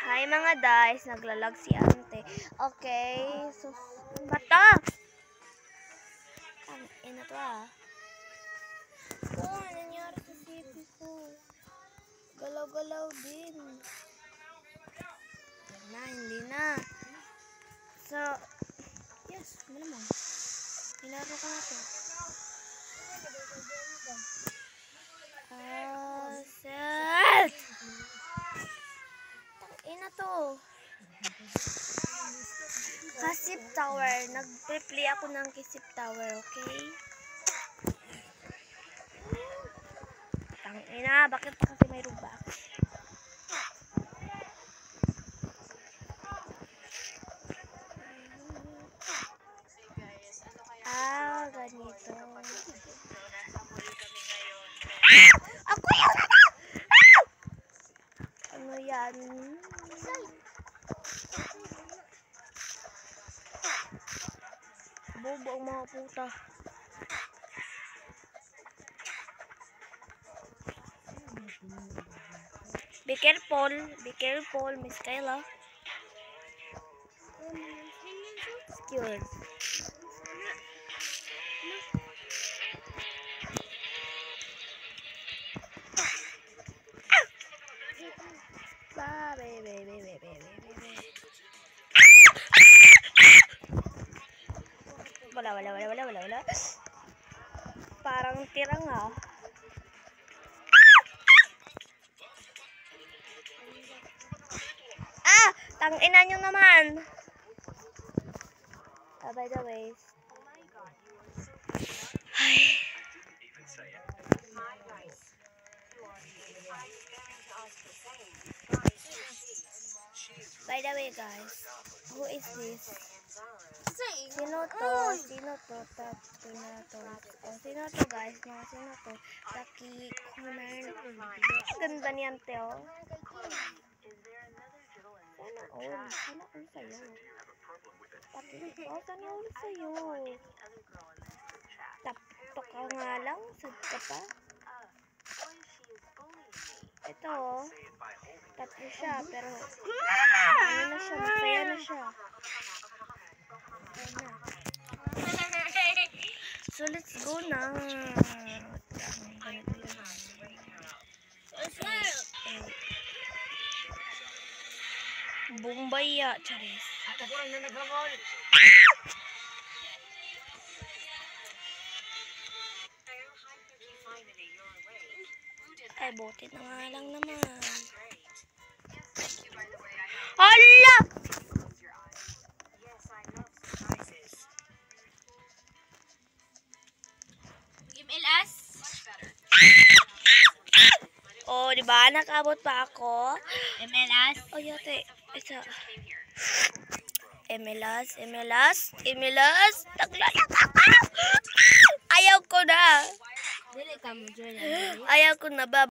Hi mga guys, naglalag si ante. Okay, so bata. Ang ina to ah. Oh, nangyari sa CP ko. Galaw-galaw din. Yan na, hindi na. So, yes, malamang. Pinaro ko na to. Set! Ina to. Kasip Tower. Nag-play ako ng Kasip Tower, okay? Tangina, bakit pa kasi may rubak? Ah, ganito. Ako yun! Ano yan? Bobo ang mga puta. Be careful, Miss Kayla. Scared. Wala. Parang tirang ah. Ah! Tangina nyo naman! By the way. Ay. By the way guys, who is this? Sino to? Sino to guys? Sino to? Taki-comment. Ganda niyan Teo. Sana all sa'yo. Sana all sa'yo. Taptok ka nga lang. Sad ka pa. Ito oh. Tatlo siya pero ano na siya, masaya na siya. So let's go na. Bombaya, charis. Ay, bote na nga lang naman. Hala! MLS? Oh, di ba? Nakabot pa ako. MLS? Oh, yate. Isa. MLS. Naglalag ako! Ayaw ko na. Dili ka mo, Jordan. Ayaw ko na ba?